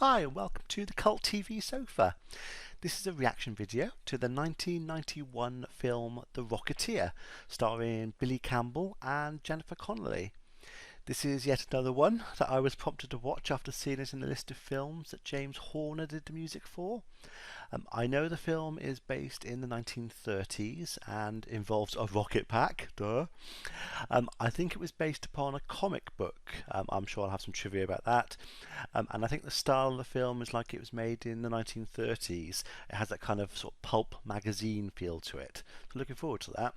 Hi and welcome to the Cult TV Sofa. This is a reaction video to the 1991 film The Rocketeer, starring Billy Campbell and Jennifer Connelly. This is yet another one that I was prompted to watch after seeing it in the list of films that James Horner did the music for. I know the film is based in the 1930s and involves a rocket pack, duh. I think it was based upon a comic book. I'm sure I'll have some trivia about that. And I think the style of the film is like it was made in the 1930s. It has that kind of sort of pulp magazine feel to it. So looking forward to that.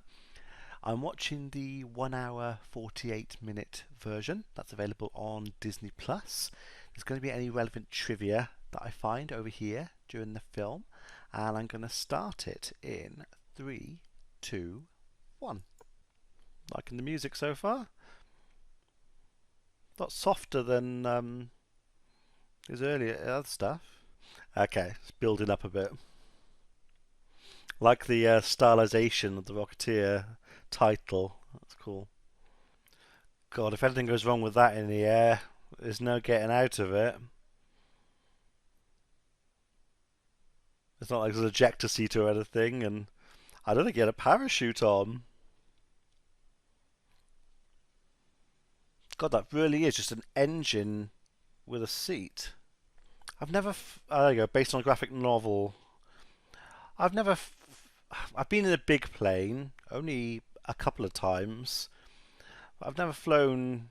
I'm watching the 1 hour 48-minute version that's available on Disney Plus. There's going to be any relevant trivia that I find over here during the film, and I'm going to start it in 3, 2, 1. Liking the music so far? A lot softer than his earlier other stuff. Okay, it's building up a bit. Like the stylization of the Rocketeer title. That's cool. God, if anything goes wrong with that in the air, there's no getting out of it. It's not like there's an ejector seat or anything, and I don't think he had a parachute on. God, that really is just an engine with a seat. I've never. There you go. Based on a graphic novel. I've been in a big plane only a couple of times. I've never flown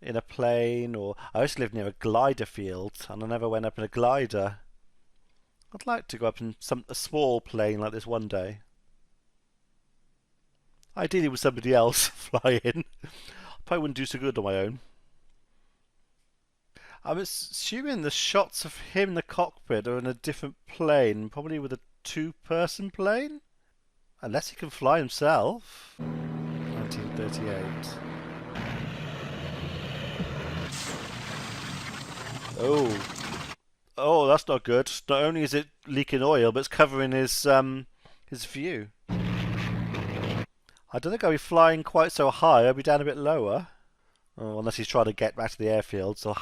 in a plane, or I used to live near a glider field, and I never went up in a glider. I'd like to go up in a small plane like this one day. Ideally with somebody else flying. Probably wouldn't do so good on my own. I'm assuming the shots of him in the cockpit are in a different plane, probably with a two-person plane? Unless he can fly himself. 1938. Oh, that's not good. Not only is it leaking oil, but it's covering his view. I don't think I'll be flying quite so high. I'll be down a bit lower. Oh, unless he's trying to get back to the airfield, so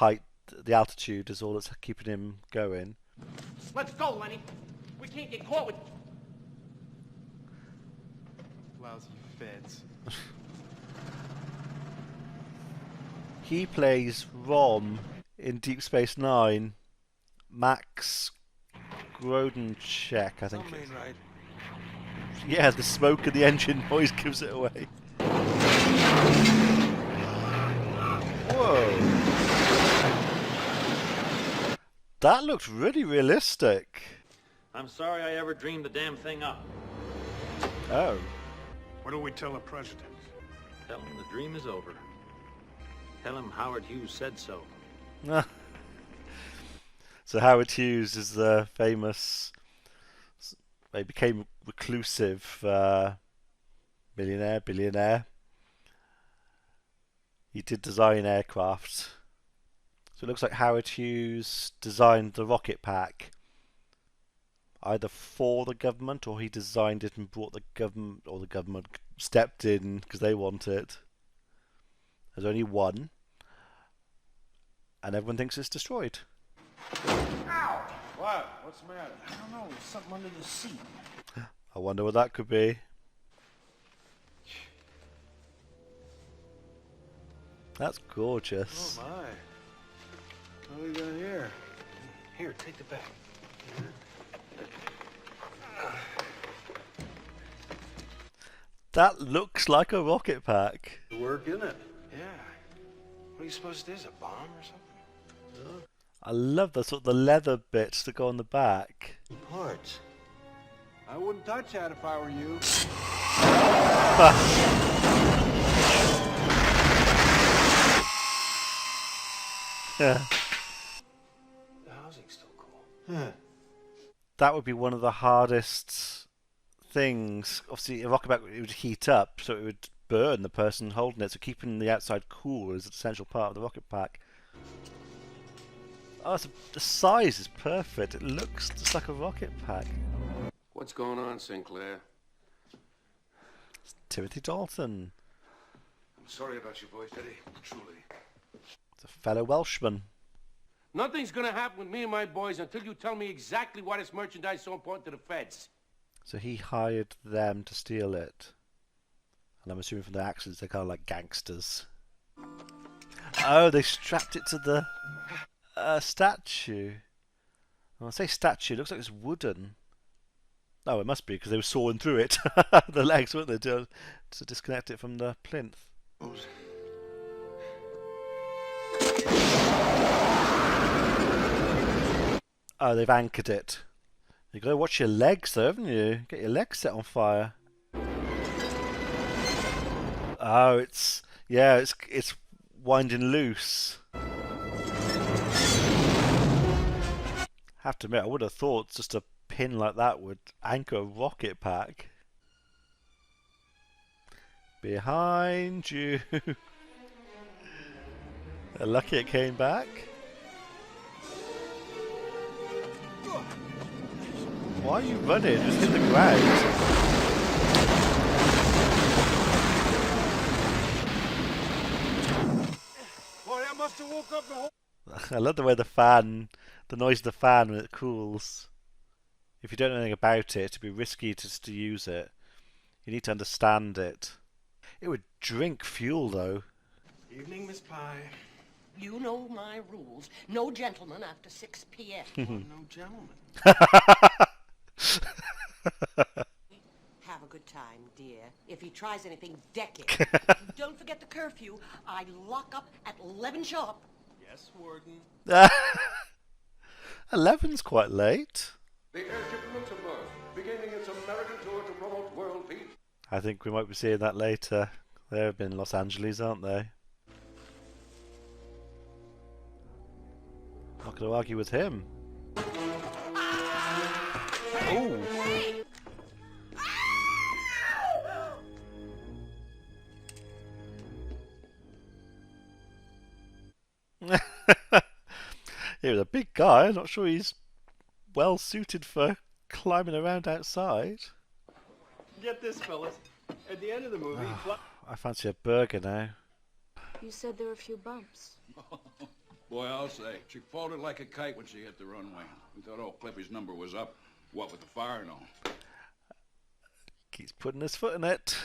the altitude is all that's keeping him going. Let's go, Lenny. We can't get caught with lousy feds. He plays Rom in Deep Space Nine. Max Grodenchek, I think. Right. Yeah, the smoke and the engine noise gives it away. Whoa. That looked really realistic. I'm sorry I ever dreamed the damn thing up. Oh. What do we tell the president? Tell him the dream is over. Tell him Howard Hughes said so. So Howard Hughes is the famous, he became reclusive billionaire. He did design aircraft. So it looks like Howard Hughes designed the rocket pack either for the government, or he designed it and brought the government, or the government stepped in because they want it. There's only one, and everyone thinks it's destroyed. Ow! What? What's the matter? I don't know, there's something under the seat. I wonder what that could be. That's gorgeous. Oh my. What do we got here? Here, take the bag. That looks like a rocket pack. Work in it. Yeah. What do you suppose it is? A bomb or something? I love the sort of the leather bits that go on the back. Parts. I wouldn't touch that if I were you. Yeah. The housing's still cool. Huh. That would be one of the hardest things. Obviously, a rocket pack, it would heat up, so it would burn the person holding it. So keeping the outside cool is an essential part of the rocket pack. Oh, the size is perfect. It looks just like a rocket pack. What's going on, Sinclair? It's Timothy Dalton. I'm sorry about your voice, Eddie. Truly. It's a fellow Welshman. Nothing's gonna happen with me and my boys until you tell me exactly why this merchandise is so important to the feds. So he hired them to steal it. And I'm assuming from their accents they're kind of like gangsters. Oh, they strapped it to the statue. When I say statue, it looks like it's wooden. Oh, it must be because they were sawing through it. The legs, weren't they, to disconnect it from the plinth. Oh, they've anchored it. You've got to watch your legs though, haven't you? Get your legs set on fire. Oh, it's winding loose. Have to admit, I would have thought just a pin like that would anchor a rocket pack. Behind you. Lucky it came back. Why are you running? Just hit the ground. Boy, that must have woke up the whole... I love the way the noise of the fan when it cools. If you don't know anything about it, it'd be risky to use it. You need to understand it. It would drink fuel though. Evening, Miss Pye. You know my rules. No gentleman after 6 p.m. No gentleman. Have a good time, dear. If he tries anything, deck him. Don't forget the curfew. I lock up at 11 sharp. Yes, Warden. 11's quite late. The airship Luxembourg, beginning its American tour to promote world peace. I think we might be seeing that later. They've been in Los Angeles, aren't they? Not going to argue with him. Ooh. He was a big guy. I'm not sure he's well suited for climbing around outside. Get this, fellas. At the end of the movie, I fancy a burger now. You said there were a few bumps. Boy, I'll say. She floated like a kite when she hit the runway. We thought old Clippy's number was up. What with the fire and all. Keeps putting his foot in it.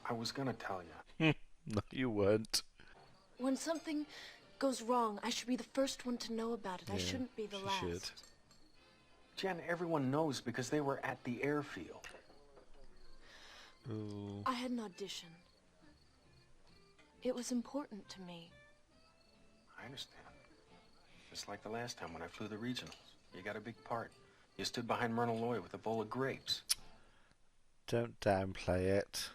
I was gonna tell you. No, you weren't. When something goes wrong, I should be the first one to know about it. I shouldn't be the she last. should. Jen, everyone knows because they were at the airfield. Ooh. I had an audition. It was important to me. I understand. Just like the last time when I flew the regionals. You got a big part. You stood behind Myrna Loy with a bowl of grapes. Don't downplay it.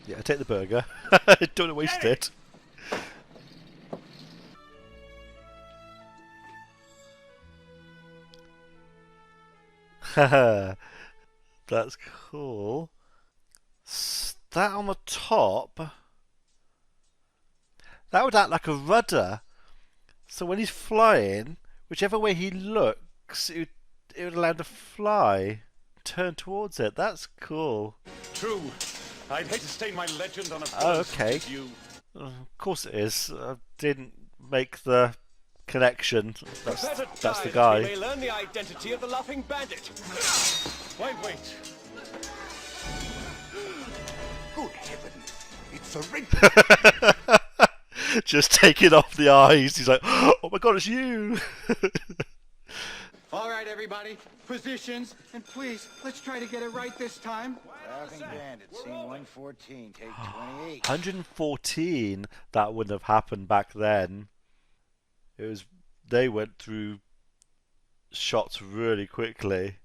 Yeah, take the burger. Don't waste it. Haha. That's cool. That on the top, that would act like a rudder. So when he's flying, whichever way he looks, it would allow him to fly, turn towards it. That's cool. True. I'd hate to stain my legend on a Oh, post okay. with you. Of course it is. I didn't make the connection. That's the guy. You may learn the identity of the laughing bandit. Why wait? Good heavens. It's a ring. Just taking off the eyes. He's like, oh my god, it's you. All right, everybody, positions, and please, let's try to get it right this time. Laughing Bandit, scene 114, take 28. 114. That wouldn't have happened back then. They went through shots really quickly.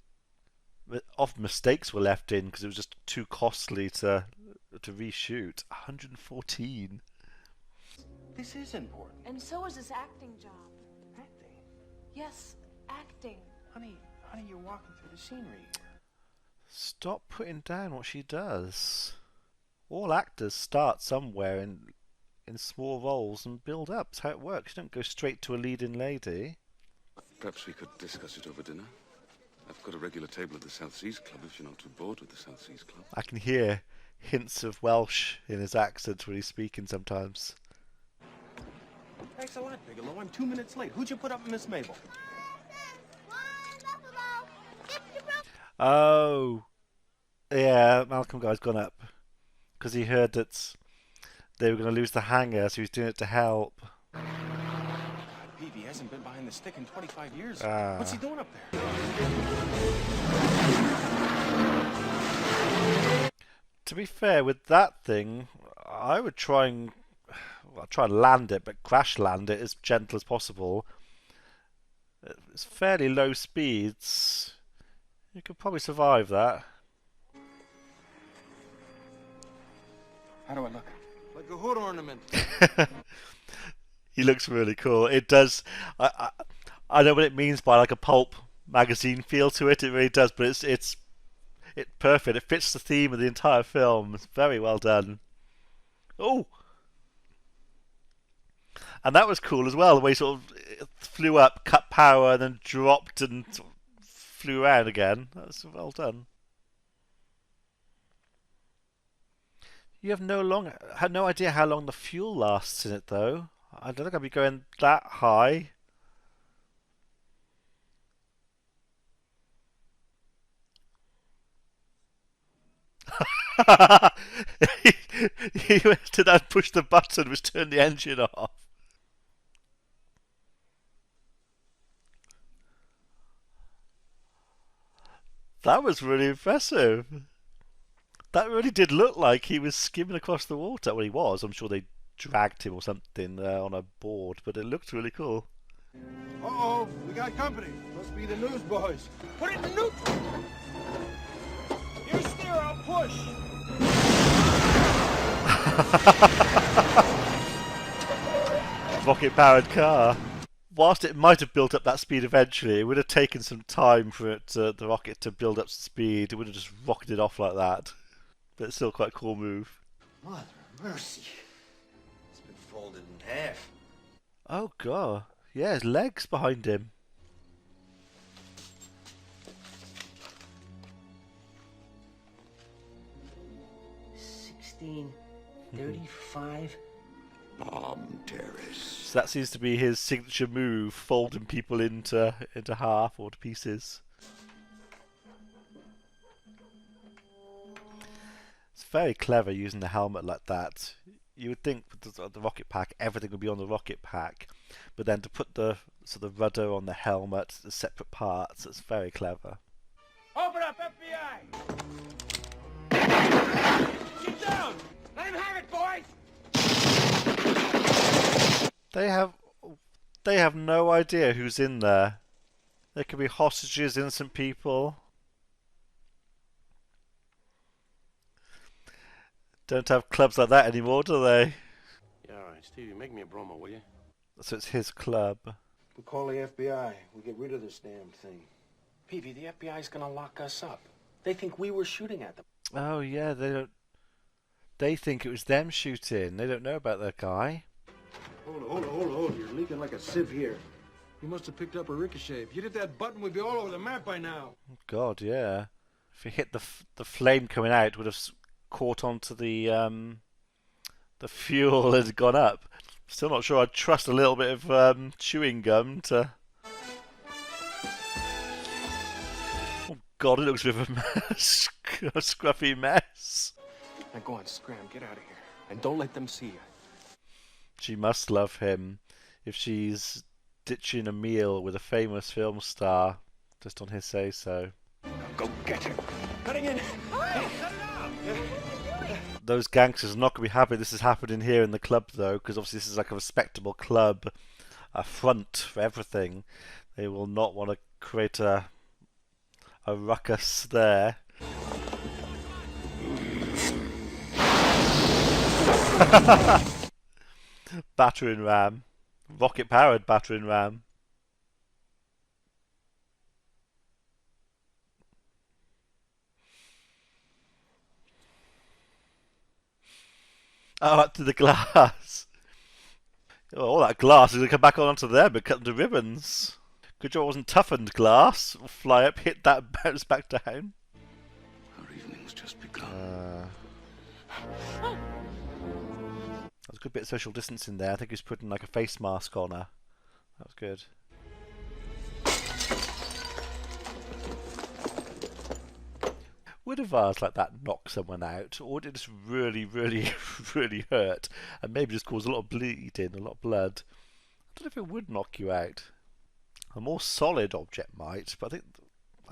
Often mistakes were left in because it was just too costly to reshoot. 114. This is important. And so is this acting job. Acting. Yes, acting. Honey, you're walking through the scenery here. Stop putting down what she does. All actors start somewhere in small roles and build up. That's how it works. You don't go straight to a leading lady. Perhaps we could discuss it over dinner. I've got a regular table at the South Seas Club if you're not too bored with the South Seas Club. I can hear hints of Welsh in his accent when he's speaking sometimes. Thanks a lot, Bigelow. I'm 2 minutes late. Who'd you put up in Miss Mabel? Oh, yeah, Malcolm guy's gone up because he heard that they were going to lose the hangar, so he's doing it to help. Peavy hasn't been behind the stick in 25 years. Ah. What's he doing up there? To be fair, with that thing, I would try and land it, but crash land it as gentle as possible. It's fairly low speeds. You could probably survive that. How do I look? Like a hood ornament. He looks really cool. It does. I know what it means by like a pulp magazine feel to it. It really does, but it's perfect. It fits the theme of the entire film. It's very well done. Oh, and that was cool as well. The way he sort of flew up, cut power, and then dropped and sort of flew around again. That was well done. You have had no idea how long the fuel lasts in it, though. I don't think I'd be going that high. He went to that, push the button, which turned the engine off. That was really impressive. That really did look like he was skimming across the water. Well, he was. I'm sure they dragged him or something on a board, but it looked really cool. Uh-oh, we got company. Must be the newsboys. Put it in neutral. You steer, I'll push. Rocket-powered car. Whilst it might have built up that speed eventually, it would have taken some time for it, the rocket to build up speed. It would have just rocketed off like that. But it's still quite a cool move. Mother mercy. It's been folded in half. Oh god. Yeah, his legs behind him. $16.35. Bomb terrace. So that seems to be his signature move, folding people into half or to pieces. It's very clever using the helmet like that. You would think with the rocket pack, everything would be on the rocket pack, but then to put the rudder on the helmet, the separate parts, it's very clever. Open up, FBI! Get down! Let him have it, boys! They have no idea who's in there. There could be hostages, innocent people. Don't have clubs like that anymore, do they? Yeah, all right, Stevie, make me a bromo, will you? So it's his club. We call the FBI. We get rid of this damn thing. Peavy, the FBI's gonna lock us up. They think we were shooting at them. Oh yeah, they don't. They think it was them shooting. They don't know about that guy. Hold it. You're leaking like a sieve here. You must have picked up a ricochet. If you hit that button, we'd be all over the map by now. God, yeah. If he hit the flame coming out, would have caught onto the fuel and gone up. Still not sure I'd trust a little bit of chewing gum to. Oh God, it looks a bit of a scruffy mess. Now go on, scram, get out of here. And don't let them see you. She must love him if she's ditching a meal with a famous film star just on his say-so. Go get him. Cutting in. Those gangsters are not going to be happy this is happening here in the club, though, because obviously this is like a respectable club, a front for everything. They will not want to create a ruckus there. Battering ram. Rocket-powered battering ram. Oh, up to the glass. Oh, all that glass is going to come back onto them and cut them to ribbons. Good job it wasn't toughened glass. It'll fly up, hit that, bounce back down. Our evening's just begun. That There's a good bit of social distancing there. I think he's putting like a face mask on her. That was good. Would a vase like that knock someone out, or would it just really, really, really hurt, and maybe just cause a lot of bleeding, a lot of blood? I don't know if it would knock you out. A more solid object might, but I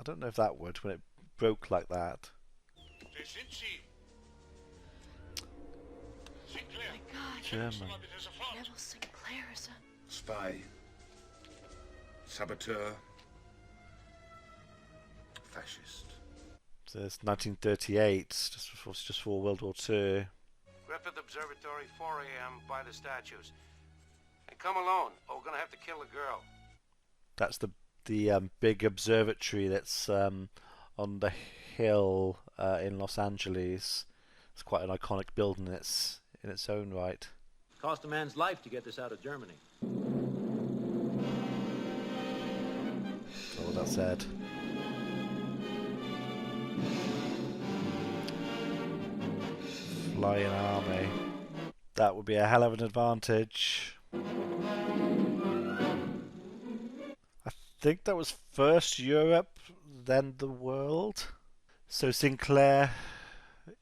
don't know if that would when it broke like that. My God. German. Neville Sinclair is a... Spy. Saboteur. Fascist. So it's 1938, just before World War II. Griffith Observatory, 4 a.m. by the statues. And come alone, or we're gonna have to kill a girl. That's the big observatory that's on the hill in Los Angeles. It's quite an iconic building in its own right. Cost a man's life to get this out of Germany. All that said. Flying army. That would be a hell of an advantage. I think that was first Europe, then the world. So Sinclair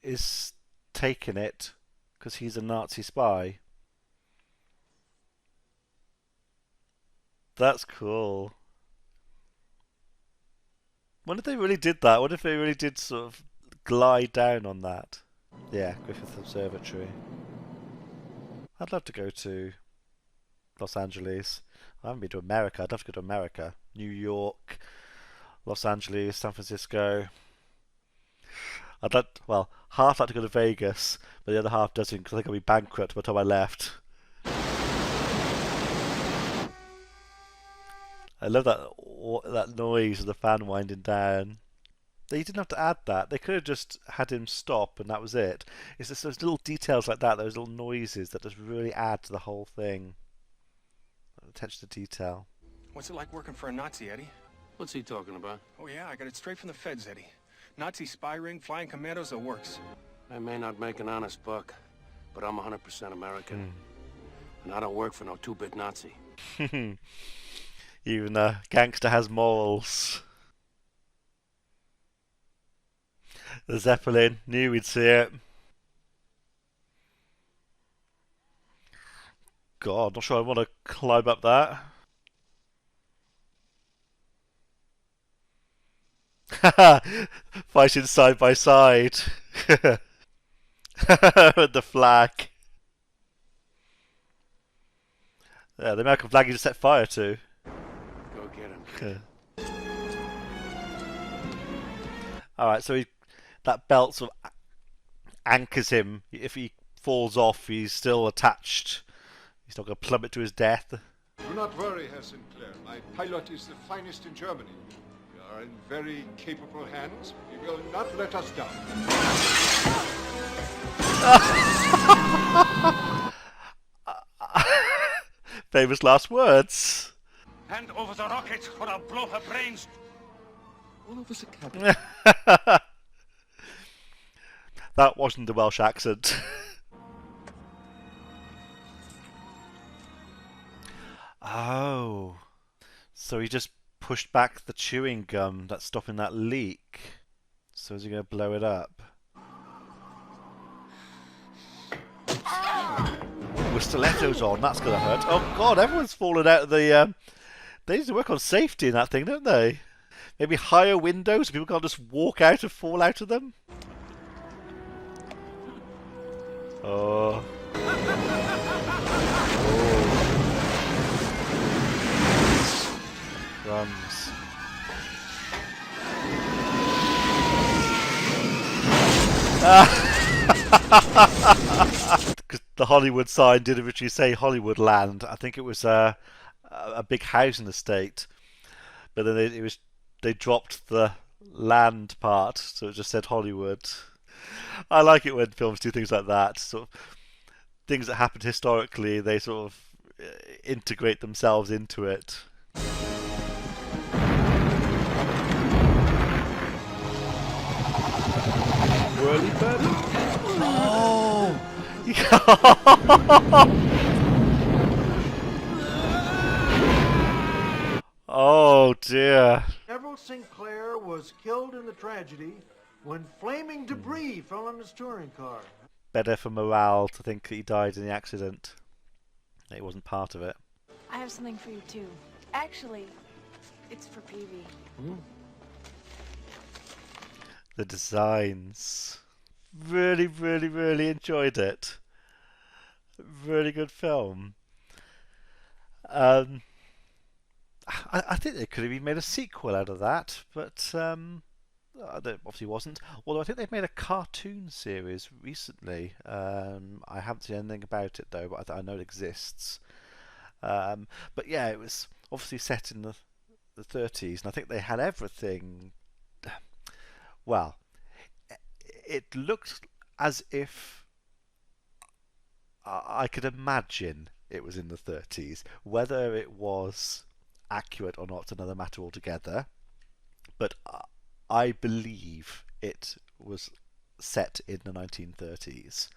is taking it because he's a Nazi spy. That's cool. Wonder if they really did that. What if they really did sort of glide down on that? Yeah, Griffith Observatory. I'd love to go to Los Angeles. I haven't been to America. I'd love to go to America. New York, Los Angeles, San Francisco. Well, half like to go to Vegas, but the other half doesn't because I think I'll be bankrupt by the time I left. I love that noise of the fan winding down. They didn't have to add that. They could have just had him stop and that was it. It's just those little details like that, those little noises that just really add to the whole thing. Attention to detail. What's it like working for a Nazi, Eddie? What's he talking about? Oh, yeah, I got it straight from the feds, Eddie. Nazi spy ring, flying commandos, the works. I may not make an honest buck, but I'm 100% American. And I don't work for no two-bit Nazi. Even a gangster has morals. The Zeppelin, knew we'd see it. God, not sure I want to climb up that. Fighting side by side. With the flag. Yeah, the American flag you just set fire to. Go get him. Alright, so that belt sort of anchors him. If he falls off, he's still attached. He's not going to plummet to his death. Do not worry, Herr Sinclair. My pilot is the finest in Germany. We are in very capable hands. He will not let us down. Famous last words. Hand over the rocket or I'll blow her brains. All of us are cabin. That wasn't the Welsh accent. Oh. So he just pushed back the chewing gum that's stopping that leak. So is he going to blow it up? With stilettos on, that's going to hurt. Oh god, everyone's fallen out of the... They need to work on safety in that thing, don't they? Maybe higher windows so people can't just walk out and fall out of them? Oh. Crumbs. Because the Hollywood sign did originally say Hollywood Land. I think it was a big housing estate, but then they dropped the land part, so it just said Hollywood. I like it when films do things like that. Sort of things that happened historically, they sort of integrate themselves into it. Whirly bird? Oh! Oh dear. Everett Sinclair was killed in the tragedy when flaming debris fell on his touring car. Better for morale to think he died in the accident. He wasn't part of it. I have something for you too. Actually, it's for Peavy. The designs. Really, really, really enjoyed it. Really good film. I think they could have even made a sequel out of that, but there obviously wasn't. Although I think they've made a cartoon series recently. I haven't seen anything about it though, but I know it exists. But yeah, it was obviously set in the 30s, and I think they had everything. Well, it looked as if I could imagine it was in the 30s. Whether it was accurate or not, another matter altogether. But I believe it was set in the 1930s.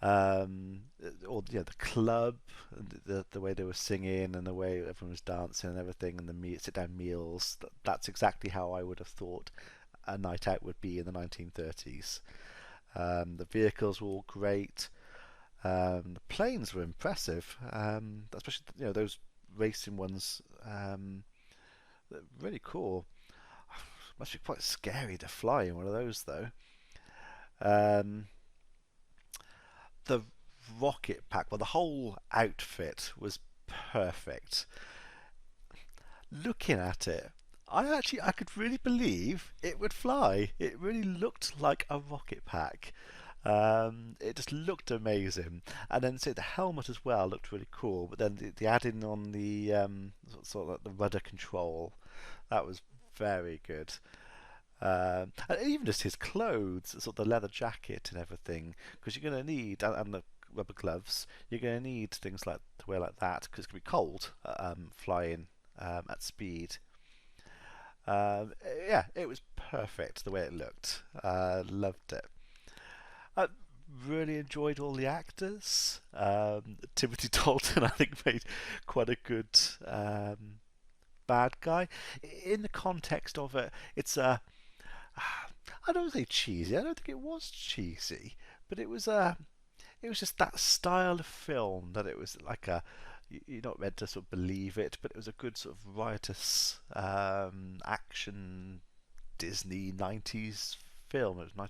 Or the club, the way they were singing and the way everyone was dancing and everything, and the sit down meals. That's exactly how I would have thought a night out would be in the 1930s. The vehicles were all great. The planes were impressive, especially those racing ones. Really cool. Must be quite scary to fly in one of those though. The rocket pack, well, the whole outfit was perfect. Looking at it, I could really believe it would fly. It really looked like a rocket pack. It just looked amazing, and then the helmet as well looked really cool. But then the adding on the sort of like the rudder control, that was very good. And even just his clothes, sort of the leather jacket and everything, because you're going to need, and the rubber gloves, you're going to need things like to wear like that because it's going to be cold flying at speed. Yeah, it was perfect the way it looked. Loved it. I really enjoyed all the actors. Timothy Dalton, I think, made quite a good bad guy. In the context of it, it's a I don't say cheesy. I don't think it was cheesy, but it was just that style of film that it was like you're not meant to sort of believe it, but it was a good sort of riotous action Disney 90s film. It was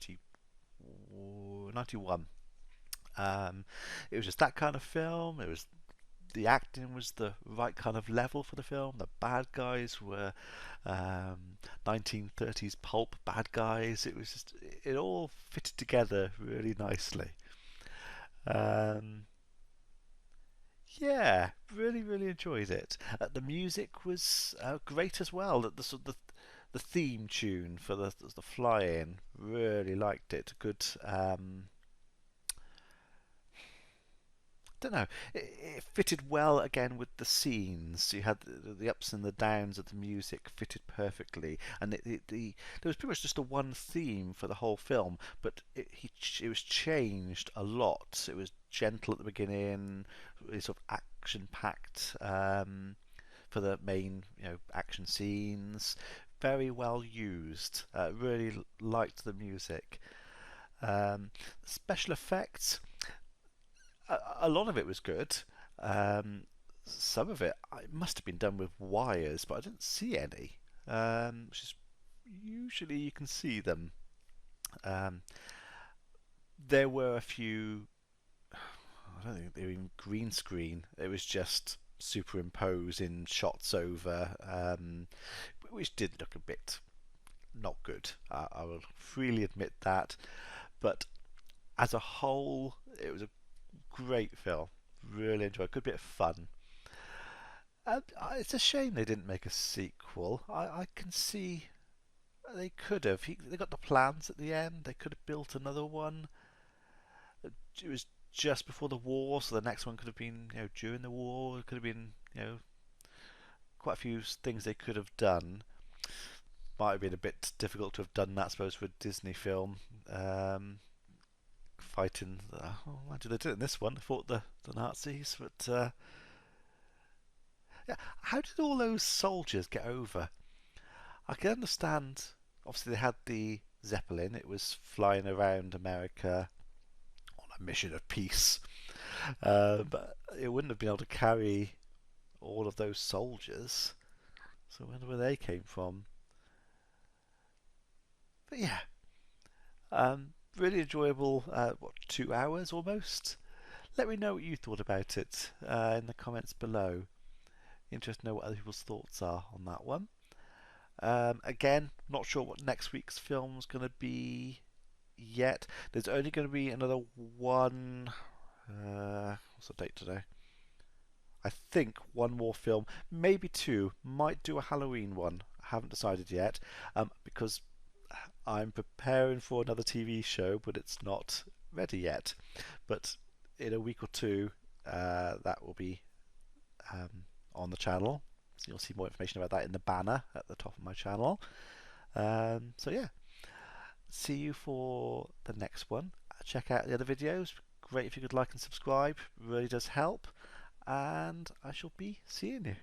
91. It was just that kind of film. The acting was the right kind of level for the film. The bad guys were 1930s pulp bad guys. It all fitted together really nicely. Yeah, really, really enjoyed it. The music was great as well. The sort of the theme tune for the fly-in, really liked it. Good. Don't know. It fitted well again with the scenes. You had the ups and the downs of the music fitted perfectly, and there was pretty much just a one theme for the whole film, but it was changed a lot. It was gentle at the beginning, really sort of action packed for the main action scenes. Very well used. Really liked the music. Special effects. A lot of it was good. Some of it must have been done with wires, but I didn't see any. Which is usually you can see them. There were a few. I don't think they were even green screen. It was just superimposing shots over, which did look a bit not good. I will freely admit that. But as a whole, it was a great film. Really enjoyed it. Good bit of fun. It's a shame they didn't make a sequel. I can see they could have. They got the plans at the end. They could have built another one. It was just before the war, so the next one could have been during the war. It could have been quite a few things they could have done. Might have been a bit difficult to have done that, I suppose, for a Disney film. fighting. Why did they do it in this one? They fought the Nazis, but yeah. How did all those soldiers get over? I can understand. Obviously, they had the Zeppelin. It was flying around America on a mission of peace, but it wouldn't have been able to carry all of those soldiers. So I wonder where they came from. But yeah, really enjoyable. 2 hours almost. Let me know what you thought about it in the comments below. Interested to know what other people's thoughts are on that one. Again, not sure what next week's film is going to be yet. There's only going to be another one. What's the date today? I think one more film, maybe two. Might do a Halloween one. I haven't decided yet because I'm preparing for another TV show, but it's not ready yet. But in a week or two, that will be on the channel. So you'll see more information about that in the banner at the top of my channel. So yeah, see you for the next one. Check out the other videos. Great if you could like and subscribe. Really does help. And I shall be seeing you.